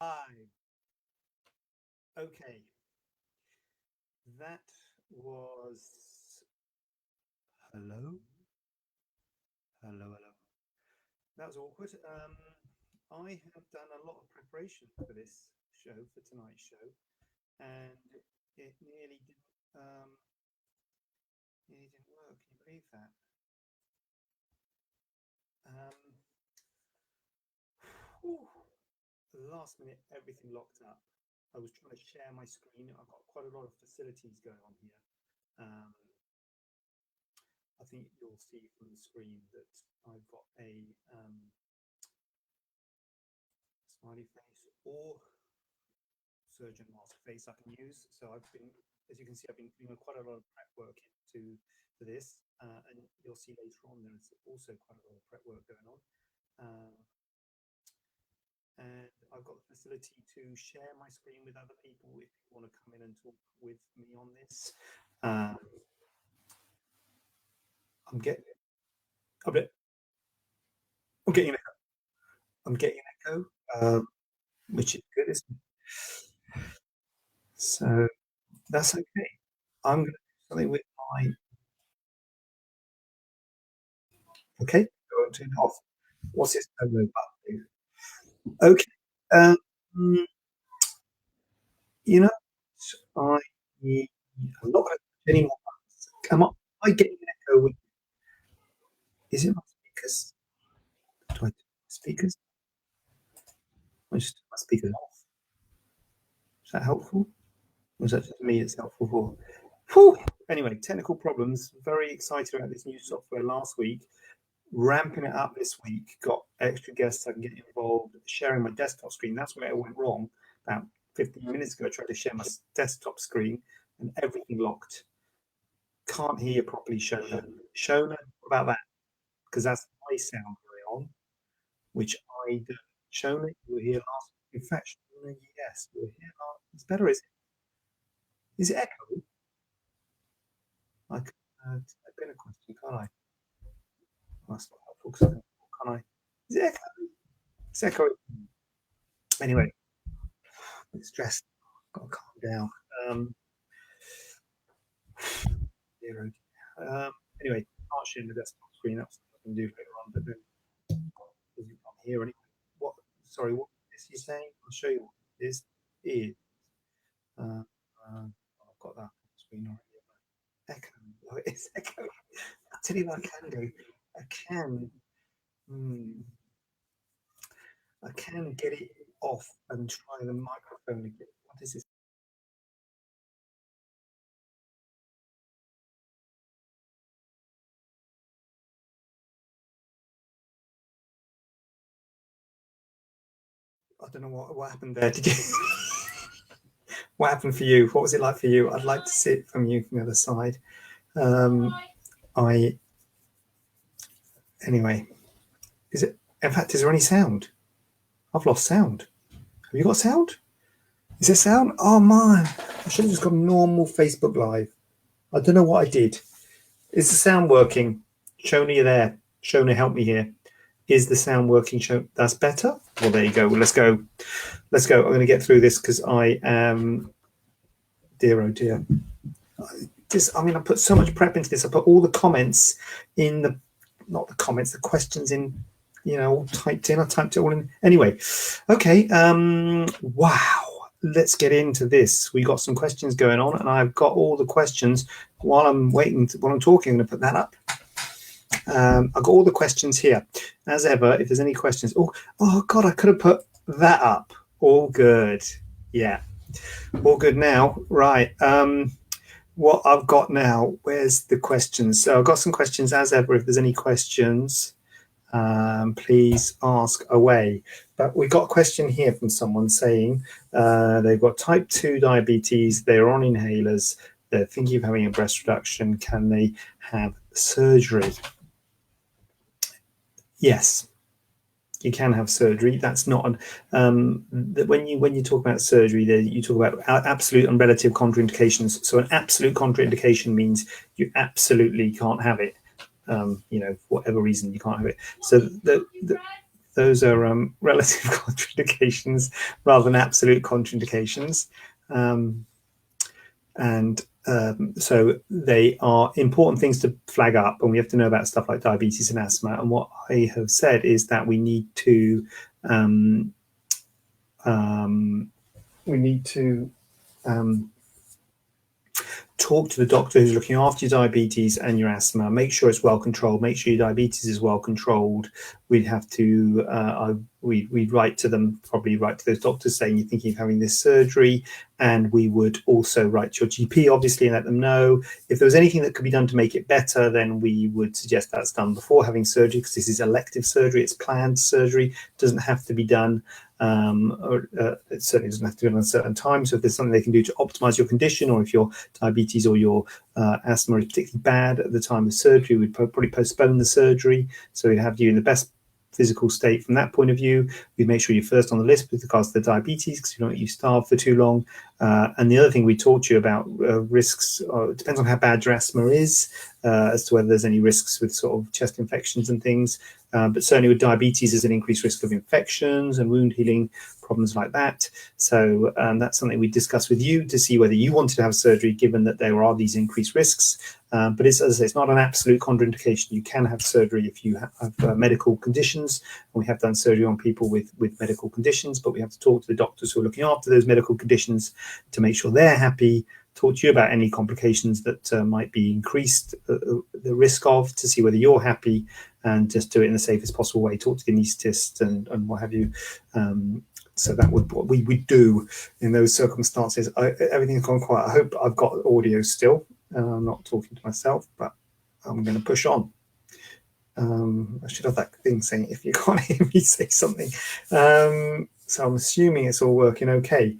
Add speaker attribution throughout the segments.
Speaker 1: Hi. Okay. That was hello, hello. That was awkward. I have done a lot of preparation for this show, for tonight's show, and it nearly didn't work. Can you believe that? Um, whew, last minute, everything locked up. I was trying to share my screen. I've got quite a lot of facilities going on here. Um, I think you'll see from the screen that I've got a smiley face or surgeon mask face I can use. So I've been, as you can see, I've been doing quite a lot of prep work into this, and you'll see later on there's also quite a lot of prep work going on. And I've got the facility to share my screen with other people if you want to come in and talk with me on this. I'm getting, I'm getting, I'm getting an echo, which is good, isn't it? So that's okay. I'm going to do something with my. Okay, go and turn it off. What's this no button do? Okay. Um, you know, I I'm not going to touch any more buttons. Am I getting an echo? Is it my speakers? Do I do my speakers? I just turn my speakers off. Is that helpful? Or is that just me? It's helpful for. Whew. Anyway, technical problems. Very excited about this new software last week. Ramping it up this week. Got extra guests I can get involved. Sharing my desktop screen. That's where it went wrong. About 15 minutes ago, I tried to share my desktop screen and everything locked. Can't hear you properly, Shona. Shona, what about that? Because that's my sound going on, which I don't. Shona, you were here last. In fact, Shona, yes, you were here last. It's better, is it? Is it echo? I could type in a question, can't I? Well, that's not helpful, can't I? Is it echo? It's echo. Anyway, I'm stressed. Got to calm down. Um, zero. Anyway, can't share the desktop screen. That's what I can do later on, but then you can't hear anything. What? Sorry, what is he saying? I'll show you what this is. I've got that on the screen already. Echo. Oh, it's echo. I'll tell you what I can do. I can. Hmm, I can get it off and try the microphone again. What is this? I don't know what happened there. Did you? What happened for you? What was it like for you? I'd like to see it from you from the other side. Um, I anyway. Is it? In fact, is there any sound? I've lost sound. Have you got sound? Is there sound? Oh man, I should have just gone normal Facebook Live. I don't know what I did. Is the sound working? Shona, you there? Shona, help me here. Is the sound working? Show that's better. Well, there you go. Well, let's go. Let's go. I'm going to get through this because I am. Dear oh dear. I mean, I put so much prep into this. I put all the comments in the, not the comments, the questions in, all typed in. I typed it all in. Anyway, okay. Wow. Let's get into this. We got some questions going on, and I've got all the questions. While I'm waiting, while I'm talking, I'm going to put that up. I've got all the questions here. As ever, if there's any questions, oh God, I could have put that up. All good. Yeah, all good now. Right. What I've got now, where's the questions? So I've got some questions as ever. If there's any questions, please ask away. But we got a question here from someone saying they've got type 2 diabetes, they're on inhalers, they're thinking of having a breast reduction. Can they have surgery? Yes, you can have surgery. That's not when you talk about surgery, there you talk about absolute and relative contraindications. So an absolute contraindication means you absolutely can't have it. For whatever reason you can't have it. So the those are relative contraindications rather than absolute contraindications. So they are important things to flag up, and we have to know about stuff like diabetes and asthma. And what I have said is that we need to talk to the doctor who's looking after your diabetes and your asthma. Make sure it's well controlled. Make sure your diabetes is well controlled. We'd have to, we'd write to them, probably write to those doctors saying you're thinking of having this surgery. And we would also write to your GP, obviously, and let them know. If there was anything that could be done to make it better, then we would suggest that's done before having surgery, because this is elective surgery. It's planned surgery. It doesn't have to be done. It certainly doesn't have to be done at a certain time. So if there's something they can do to optimize your condition, or if your diabetes or your asthma is particularly bad at the time of surgery, we'd probably postpone the surgery. So we'd have you in the best physical state from that point of view. We make sure you're first on the list with regards to the diabetes, because we don't want you starve for too long. And the other thing we talked to you about risks, it depends on how bad your asthma is, as to whether there's any risks with sort of chest infections and things. But certainly with diabetes, there's an increased risk of infections and wound healing problems like that. So that's something we discussed with you to see whether you wanted to have surgery, given that there are these increased risks. But as I say, it's not an absolute contraindication. You can have surgery if you have medical conditions. And we have done surgery on people with medical conditions, but we have to talk to the doctors who are looking after those medical conditions to make sure they're happy, talk to you about any complications that might be increased the risk of, to see whether you're happy, and just do it in the safest possible way. Talk to the anaesthetist and what have you. So that would what we would do in those circumstances. Everything's gone quiet. I hope I've got audio still. I'm not talking to myself, but I'm going to push on. I should have that thing saying if you can't hear me, say something. So I'm assuming it's all working okay.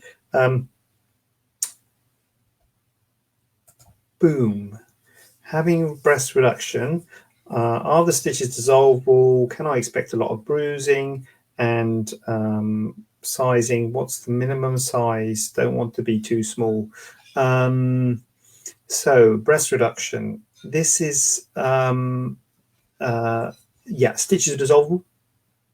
Speaker 1: Boom. Having breast reduction, are the stitches dissolvable? Can I expect a lot of bruising? And sizing, what's the minimum size? Don't want to be too small. So breast reduction, this is, yeah, stitches are dissolvable.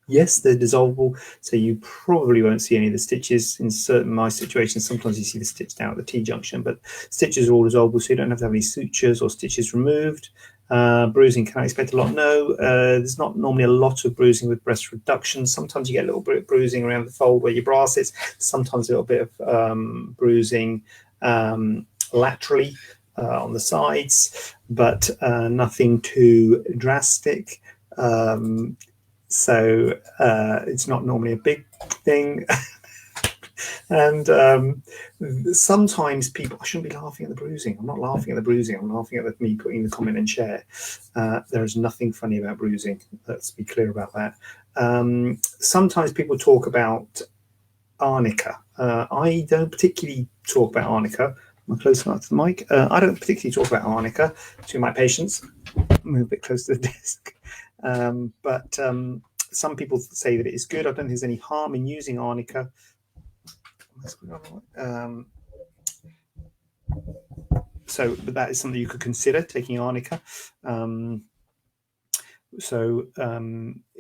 Speaker 1: Yes, they're dissolvable, so you probably won't see any of the stitches. In certain my situations, sometimes you see the stitch down at the T-junction, but stitches are all dissolvable, so you don't have to have any sutures or stitches removed. Bruising, can I expect a lot? No, there's not normally a lot of bruising with breast reduction. Sometimes you get a little bit of bruising around the fold where your bra sits, sometimes a little bit of bruising laterally on the sides, but nothing too drastic. So it's not normally a big thing. And sometimes people, I shouldn't be laughing at the bruising. I'm not laughing at the bruising. I'm laughing at me putting the comment in share. There is nothing funny about bruising. Let's be clear about that. Sometimes people talk about arnica. I don't particularly talk about arnica. I'm close enough to the mic. I don't particularly talk about arnica to my patients. Move a bit close to the desk. But some people say that it is good. I don't think there's any harm in using arnica. But that is something you could consider, taking arnica.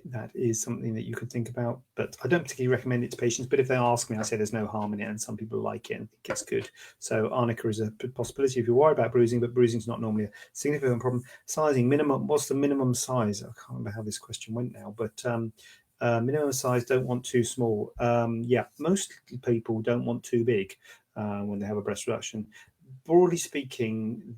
Speaker 1: That is something that you could think about, but I don't particularly recommend it to patients. But if they ask me, I say there's no harm in it, and some people like it and think it's good. So arnica is a possibility if you worry about bruising, but bruising is not normally a significant problem. Sizing, minimum, what's the minimum size? I can't remember how this question went now, but minimum size, don't want too small. Yeah, most people don't want too big when they have a breast reduction. Broadly speaking,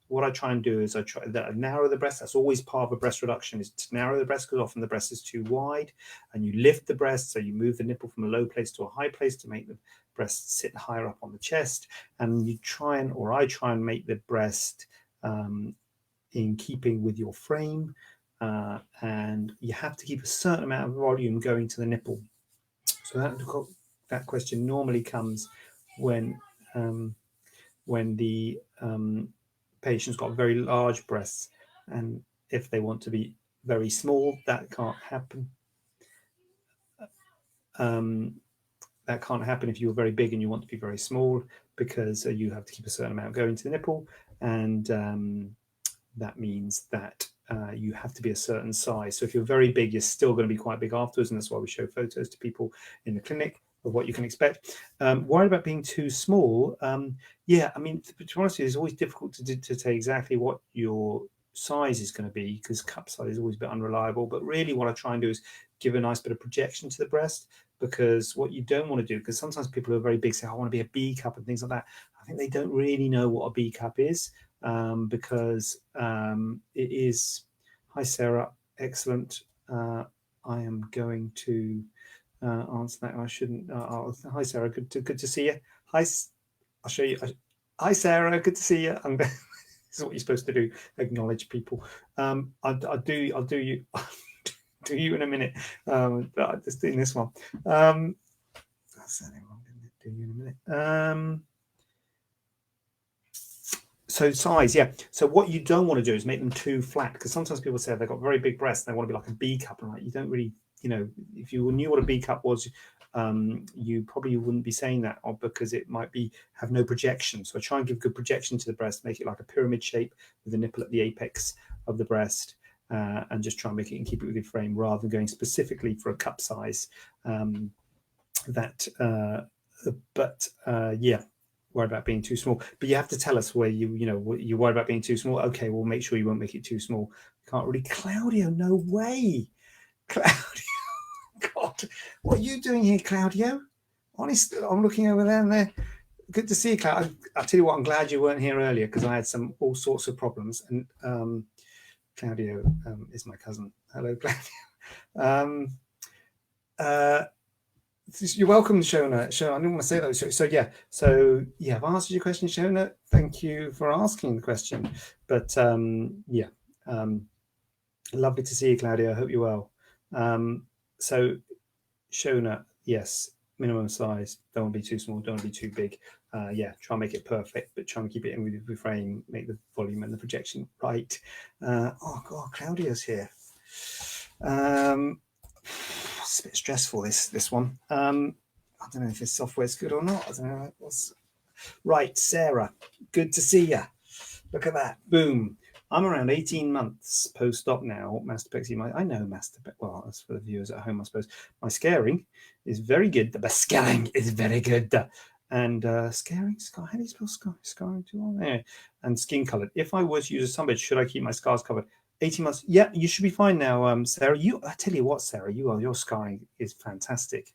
Speaker 1: what I try and do is I try to narrow the breast. That's always part of a breast reduction, is to narrow the breast, because often the breast is too wide, and you lift the breast, so you move the nipple from a low place to a high place to make the breast sit higher up on the chest. And you try and, or I try and make the breast in keeping with your frame, and you have to keep a certain amount of volume going to the nipple. So that question normally comes when the patient's got very large breasts, and if they want to be very small, that can't happen. That can't happen if you're very big and you want to be very small, because you have to keep a certain amount going to the nipple, and that means that you have to be a certain size. So if you're very big, you're still going to be quite big afterwards, and that's why we show photos to people in the clinic of what you can expect. Worried about being too small. Yeah, I mean, to be honest, it's always difficult to say exactly what your size is going to be, because cup size is always a bit unreliable. But really what I try and do is give a nice bit of projection to the breast, because what you don't want to do, because sometimes people who are very big say, I want to be a B cup and things like that. I think they don't really know what a B cup is, because it is. Hi Sarah, excellent. I am going to answer that. I shouldn't. Hi Sarah, good to see you. Hi, I'll show you. Hi Sarah, good to see you. This is what you're supposed to do: acknowledge people. I'll do you. Do you in a minute. Just doing this one. That's wrong, didn't it? Do you in a minute. So size, yeah. So what you don't want to do is make them too flat, because sometimes people say they've got very big breasts and they want to be like a B cup, and like, you don't really, if you knew what a B cup was, you probably wouldn't be saying that, or because it might be have no projection. So I try and give good projection to the breast, make it like a pyramid shape with the nipple at the apex of the breast, and just try and make it and keep it with your frame, rather than going specifically for a cup size. Yeah, worried about being too small, but you have to tell us where you're worried about being too small. Okay, we'll make sure you won't make it too small. Can't really. Claudio, no way. Claudio, God, what are you doing here, Claudio? Honestly, I'm looking over there and there. Good to see you, Claudio. I'll tell you what, I'm glad you weren't here earlier, because I had all sorts of problems, and Claudio is my cousin. Hello, Claudio. You're welcome, Shona. I didn't want to say that. So I've answered your question, Shona. Thank you for asking the question. But lovely to see you, Claudia. I hope you're well. So Shona, yes, minimum size. Don't want to be too small. Don't want to be too big. Try and make it perfect, but try and keep it in with the frame. Make the volume and the projection right. Oh God, Claudia's here. It's a bit stressful, this one. I don't know if this software's good or not. I don't know. Right, Sarah, good to see you. Look at that. Boom. I'm around 18 months post-op now. Mastopexy. I know mastopexy. Well, as for the viewers at home, I suppose. My scaring is very good. The scaring is very good. And scaring, how do you spell scarring too long? Anyway, and skin colored. If I was to use a sunbed, should I keep my scars covered? 18 months. Yeah, you should be fine now, Sarah. I tell you what, Sarah, your scarring is fantastic.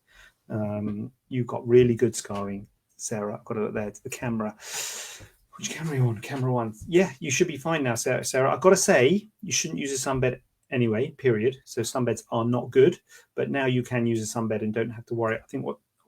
Speaker 1: You've got really good scarring, Sarah. I've got to look there to the camera. Which camera are you on? Camera one. Yeah, you should be fine now, Sarah. I've got to say, you shouldn't use a sunbed anyway, period. So sunbeds are not good, but now you can use a sunbed and don't have to worry. I think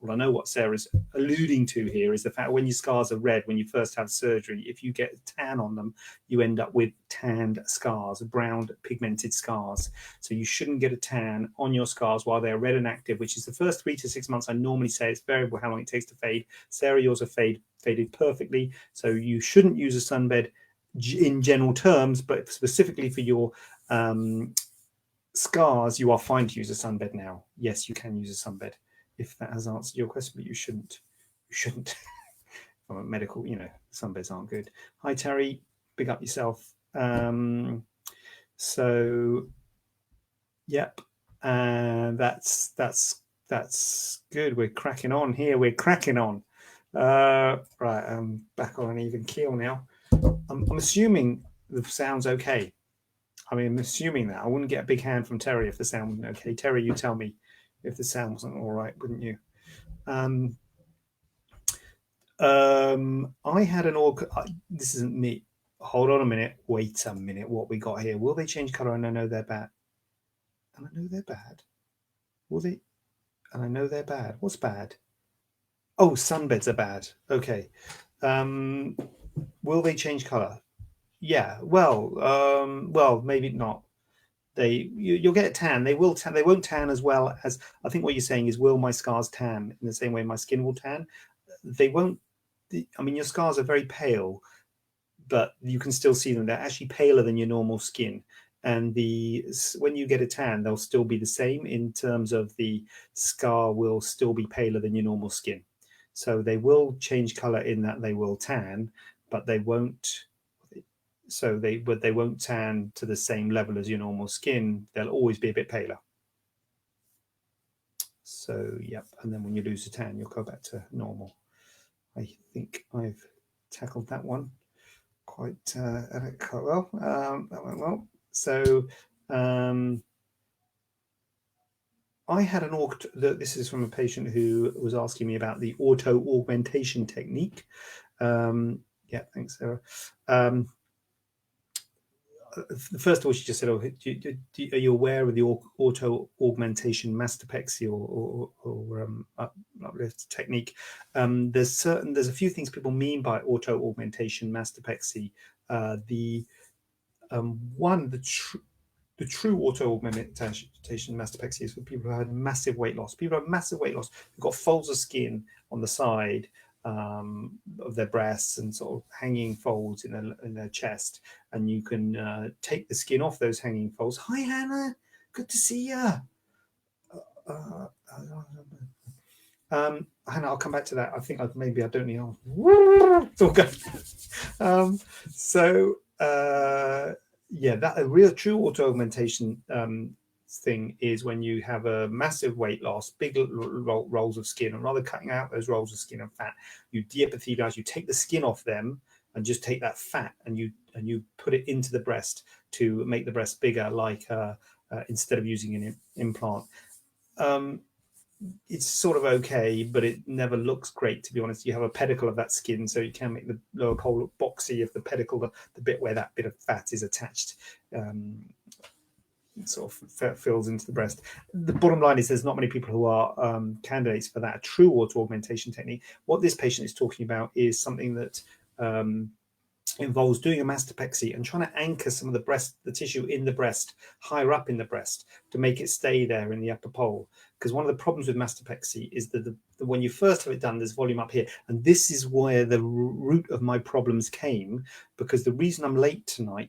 Speaker 1: I know what Sarah's alluding to here is the fact when your scars are red, when you first have surgery, if you get a tan on them, you end up with tanned scars, brown pigmented scars. So you shouldn't get a tan on your scars while they're red and active, which is the first 3 to 6 months. I normally say it's variable how long it takes to fade. Sarah, yours are faded perfectly. So you shouldn't use a sunbed in general terms, but specifically for your scars, you are fine to use a sunbed now. Yes, you can use a sunbed. If that has answered your question, but you shouldn't. From a medical, sunbeds aren't good. Hi Terry, big up yourself. So yep, and that's good. We're cracking on here. Right, I'm back on an even keel now. I'm assuming the sound's okay. I'm assuming that. I wouldn't get a big hand from Terry if the sound wasn't okay. Terry, you tell me if the sound wasn't all right, wouldn't you? I had an this isn't me. Hold on a minute. Wait a minute. What we got here? Will they change color? And I know they're bad. Will they? And I know they're bad. What's bad? Oh, sunbeds are bad. Okay. Will they change color? Yeah. Well, maybe not. You'll get a tan. They will tan. They won't tan as well as, I think what you're saying is, will my scars tan in the same way my skin will tan? They won't. I mean, your scars are very pale, but you can still see them. They're actually paler than your normal skin. And when you get a tan, they'll still be the same in terms of the scar will still be paler than your normal skin. So they will change color in that they will tan, but they won't. So they won't tan to the same level as your normal skin. They'll always be a bit paler. So yep, and then when you lose a tan, you'll go back to normal. I think I've tackled that one quite well. That went well. So I had this is from a patient who was asking me about the auto-augmentation technique. Yeah, thanks, Sarah. First of all, she just said, "Oh, are you aware of the auto-augmentation mastopexy or uplift technique?" There's a few things people mean by auto-augmentation mastopexy. The one, the true auto-augmentation mastopexy is for people who had massive weight loss. People who have massive weight loss, who've got folds of skin on the side of their breasts and sort of hanging folds in their chest, and you can take the skin off those hanging folds. Hi, Hannah. Good to see you. Hannah, I'll come back to that. I think maybe I don't need. It's all good. Yeah, that a real true auto-augmentation thing is when you have a massive weight loss, big rolls of skin, and rather cutting out those rolls of skin and fat, you de-epithelialize, you take the skin off them and just take that fat and you put it into the breast to make the breast bigger, like instead of using an implant. It's sort of okay, but it never looks great, to be honest. You have a pedicle of that skin, so you can make the lower pole look boxy if the pedicle, the bit where that bit of fat is attached, sort of fills into the breast. The bottom line is there's not many people who are candidates for that true auto-augmentation technique. What this patient is talking about is something that involves doing a mastopexy and trying to anchor some of the tissue in the breast, higher up in the breast, to make it stay there in the upper pole. Because one of the problems with mastopexy is that when you first have it done, there's volume up here. And this is where the root of my problems came, because the reason I'm late tonight,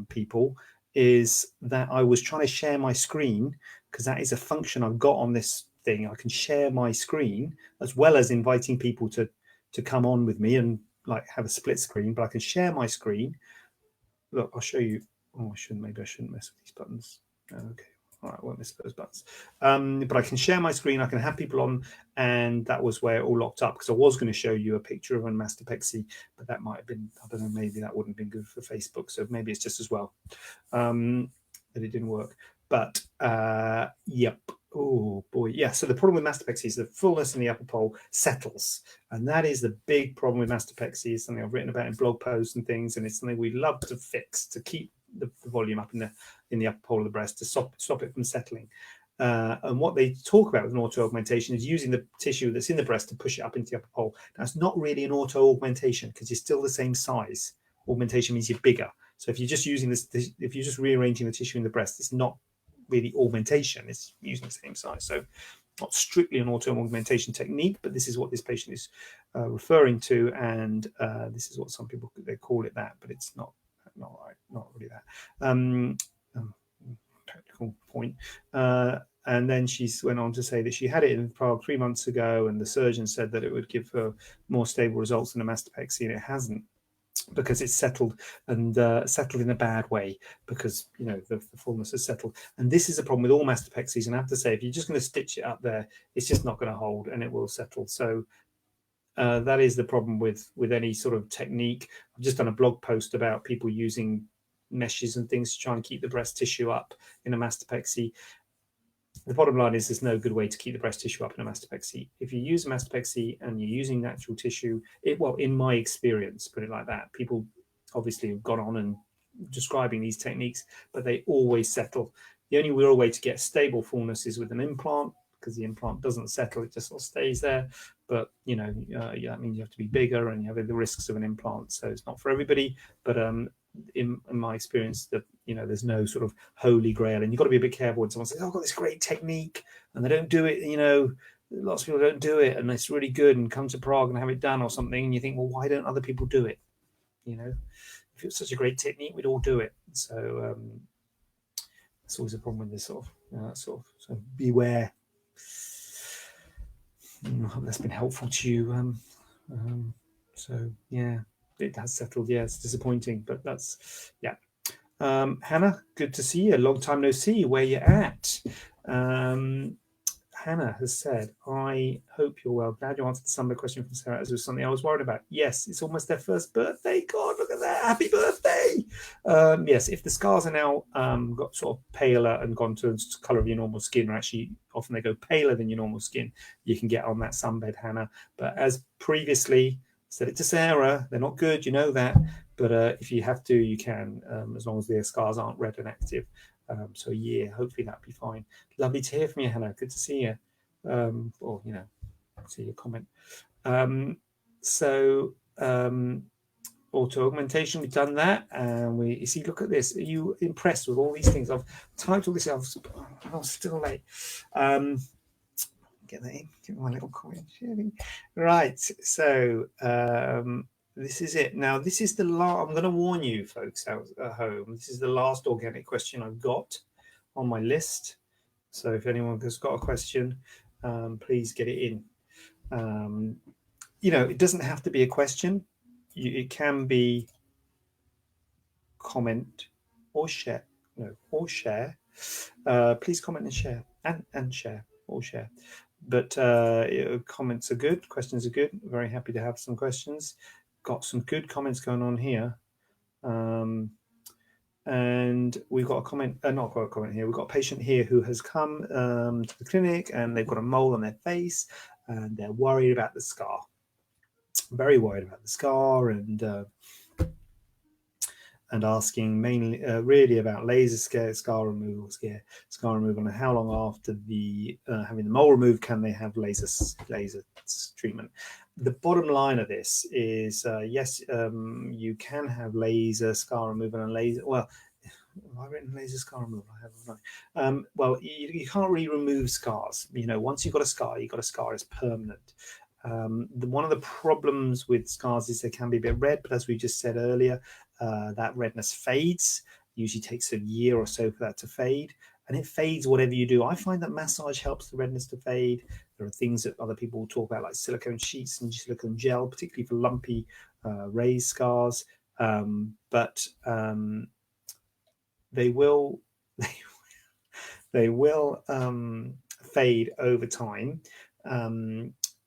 Speaker 1: people, is that I was trying to share my screen, because that is a function I've got on this thing. I can share my screen as well as inviting people to come on with me and like have a split screen, but I can share my screen. Look, I'll show you. Oh, maybe I shouldn't mess with these buttons. Okay. All right, I won't miss those buttons. But I can share my screen. I can have people on, and that was where it all locked up, because I was going to show you a picture of a mastopexy, but that might have been, I don't know, maybe that wouldn't have been good for Facebook. So maybe it's just as well that it didn't work. But yep. Oh boy, yeah. So the problem with mastopexy is the fullness in the upper pole settles, and that is the big problem with mastopexy. It's something I've written about in blog posts and things, and it's something we love to fix to keep the volume up in the upper pole of the breast to stop it from settling. And what they talk about with an auto-augmentation is using the tissue that's in the breast to push it up into the upper pole. Now, it's not really an auto-augmentation because you're still the same size. Augmentation means you're bigger. So if you're just using this, if you're just rearranging the tissue in the breast, it's not really augmentation. It's using the same size. So not strictly an auto-augmentation technique, but this is what this patient is referring to, and this is what some people they call it that, but it's not right, not really that. Technical point. And then she went on to say that she had it in Prague 3 months ago, and the surgeon said that it would give her more stable results than a mastopexy, and it hasn't, because it's settled and settled in a bad way, because the fullness has settled. And this is a problem with all mastopexies, and I have to say, if you're just going to stitch it up there, it's just not going to hold and it will settle. So that is the problem with any sort of technique. I've just done a blog post about people using meshes and things to try and keep the breast tissue up in a mastopexy. The bottom line is there's no good way to keep the breast tissue up in a mastopexy. If you use a mastopexy and you're using natural tissue, in my experience, put it like that, people obviously have gone on and describing these techniques, but they always settle. The only real way to get stable fullness is with an implant, because the implant doesn't settle, it just sort of stays there. But that means you have to be bigger and you have the risks of an implant, so it's not for everybody. But in my experience, that there's no sort of holy grail, and you've got to be a bit careful when someone says, I've got this great technique and they don't do it. Lots of people don't do it and it's really good, and come to Prague and have it done or something, and you think, well, why don't other people do it? If it's such a great technique, we'd all do it. So it's always a problem with this sort of so beware. I hope that's been helpful to you. So yeah. it has settled. Yeah, it's disappointing, but that's, yeah. Hannah, good to see you. Long time no see. Where you at? Hannah has said, I hope you're well. Glad you answered the summer question from Sarah, as it was something I was worried about. Yes, it's almost their first birthday. God, look at that. Happy birthday. Yes, if the scars are now got sort of paler and gone to the colour of your normal skin, or actually often they go paler than your normal skin, you can get on that sunbed, Hannah. But as previously said it to Sarah, they're not good, you know that. But if you have to, you can, as long as the scars aren't red and active. So yeah, hopefully that'll be fine. Lovely to hear from you, Hannah. Good to see you. Or see your comment. Auto-augmentation, we've done that, and you see, look at this. Are you impressed with all these things? I've typed all this out. I'm still late. Get that in. Get my little comment. Right. So this is it. Now, this is the last. I'm going to warn you, folks out at home. This is the last organic question I've got on my list. So if anyone has got a question, please get it in. It doesn't have to be a question. It can be comment or share. No, or share. Please comment and share, and share, or share. But comments are good. Questions are good. Very happy to have some questions. Got some good comments going on here. And we've got a comment, not got a comment here. We've got a patient here who has come to the clinic, and they've got a mole on their face, and they're worried about the scar. Very worried about the scar, and asking mainly, really about laser scar removal, and how long after the having the mole removed can they have laser treatment. The bottom line of this is yes, you can have laser scar removal and laser. Well, have I written laser scar removal? I haven't. Well, you can't really remove scars. Once you've got a scar, you've got a scar. It's permanent. One of the problems with scars is they can be a bit red, but as we just said earlier, that redness fades. Usually takes a year or so for that to fade, and it fades whatever you do. I find that massage helps the redness to fade. There are things that other people will talk about, like silicone sheets and silicone gel, particularly for lumpy raised scars. But they will they will fade over time,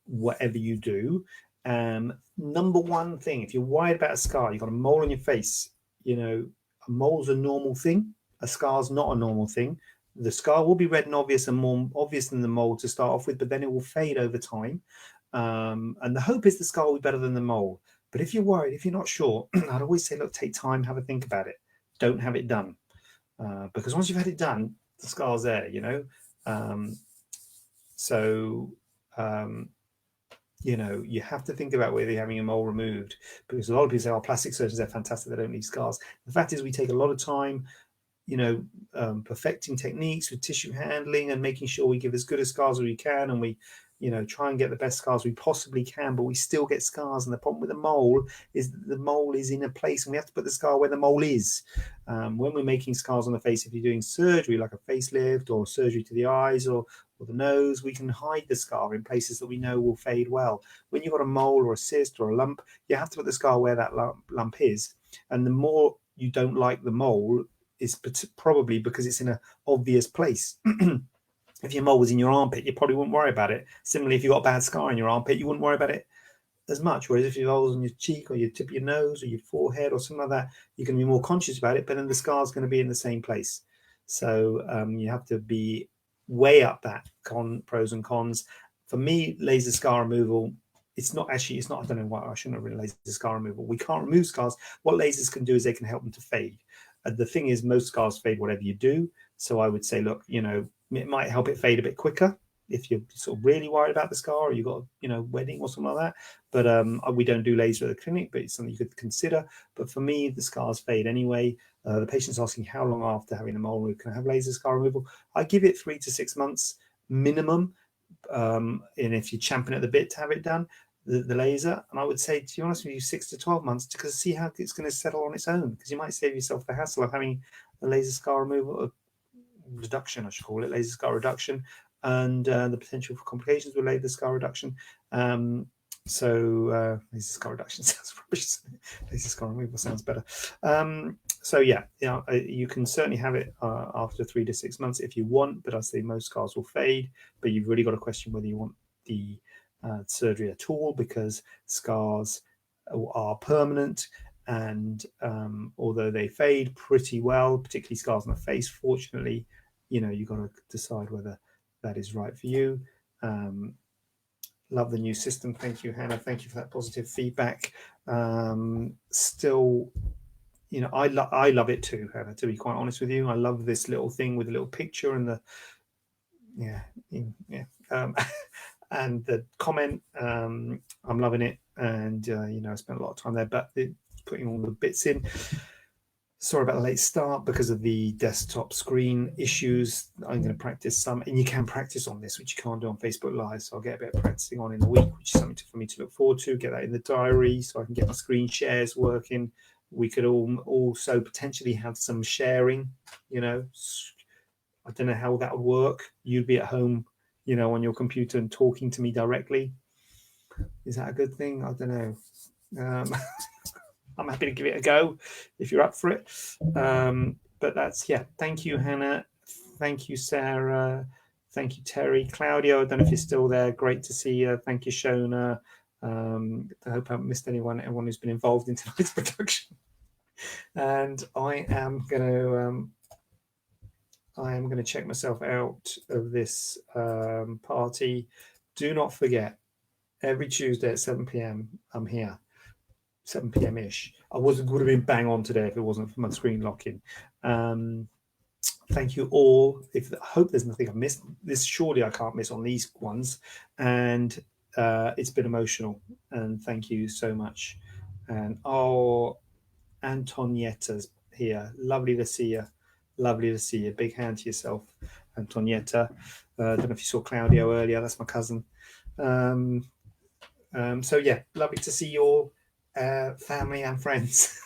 Speaker 1: whatever you do. Number one thing, if you're worried about a scar, you've got a mole on your face, a mole's a normal thing. A scar's not a normal thing. The scar will be red and obvious, and more obvious than the mole to start off with, but then it will fade over time. And the hope is the scar will be better than the mole. But if you're worried, if you're not sure, I'd always say, look, take time, have a think about it. Don't have it done. Because once you've had it done, the scar's there, you have to think about whether you're having a mole removed, because a lot of people say, oh, plastic surgeons, they're fantastic, they don't leave scars. The fact is, we take a lot of time, perfecting techniques with tissue handling and making sure we give as good a scars as we can, and we try and get the best scars we possibly can, but we still get scars. And the problem with the mole is that the mole is in a place, and we have to put the scar where the mole is. When we're making scars on the face, if you're doing surgery like a facelift or surgery to the eyes or the nose, we can hide the scar in places that we know will fade well. When you've got a mole or a cyst or a lump, you have to put the scar where that lump is. And the more you don't like the mole is probably because it's in an obvious place. If your mole was in your armpit, you probably wouldn't worry about it. Similarly, if you got a bad scar in your armpit, you wouldn't worry about it as much. Whereas if your mole's on your cheek or your tip of your nose or your forehead or something like that, you're going to be more conscious about it, but then the scar's going to be in the same place. So you have to weigh up that pros and cons. For me, laser scar removal, it's not, I don't know why I shouldn't have written laser scar removal. We can't remove scars. What lasers can do is they can help them to fade. The thing is, most scars fade whatever you do. So I would say, look, it might help it fade a bit quicker if you're sort of really worried about the scar, or you've got wedding or something like that. But we don't do laser at the clinic, but it's something you could consider. But for me, the scars fade anyway. The patient's asking how long after having a mole removed can I have laser scar removal. I give it 3 to 6 months minimum, and if you're champing at the bit to have it done, the laser. And I would say, to be honest with you, 6 to 12 months to see how it's going to settle on its own, because you might save yourself the hassle of having a laser scar removal reduction, I should call it, laser scar reduction, and the potential for complications with laser scar reduction. So laser scar reduction sounds rubbish. Laser scar removal sounds better. So yeah, you can certainly have it after 3 to 6 months if you want, but I say most scars will fade. But you've really got to question whether you want the surgery at all, because scars are permanent, and although they fade pretty well, particularly scars on the face, fortunately, you've got to decide whether that is right for you. Love the new system. Thank you, Hannah. Thank you for that positive feedback. Still, I love it too, Hannah, to be quite honest with you. I love this little thing with the little picture and the and the comment. I'm loving it, and I spent a lot of time there, but putting all the bits in. Sorry about the late start because of the desktop screen issues. I'm going to practice some, and you can practice on this, which you can't do on Facebook Live. So I'll get a bit of practicing on in the week, which is something for me to look forward to. Get that in the diary so I can get my screen shares working. We could also potentially have some sharing. I don't know how that would work. You'd be at home, on your computer and talking to me directly. Is that a good thing? I don't know. I'm happy to give it a go if you're up for it. But that's, thank you, Hannah. Thank you, Sarah. Thank you, Terry. Claudio, I don't know if you're still there. Great to see you. Thank you, Shona. I hope I haven't missed everyone who's been involved in tonight's production. And I am going to check myself out of this party. Do not forget, every Tuesday at 7 p.m. I'm here. 7 p.m. ish. I would have been bang on today if it wasn't for my screen locking. Thank you all. I hope there's nothing I missed. This surely I can't miss on these ones. And it's been emotional. And thank you so much. And Antonietta's here. Lovely to see you. Lovely to see you. Big hand to yourself, Antonietta. I don't know if you saw Claudio earlier. That's my cousin. So lovely to see you all. Family and friends.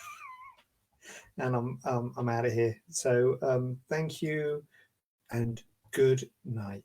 Speaker 1: And I'm out of here. So thank you and good night.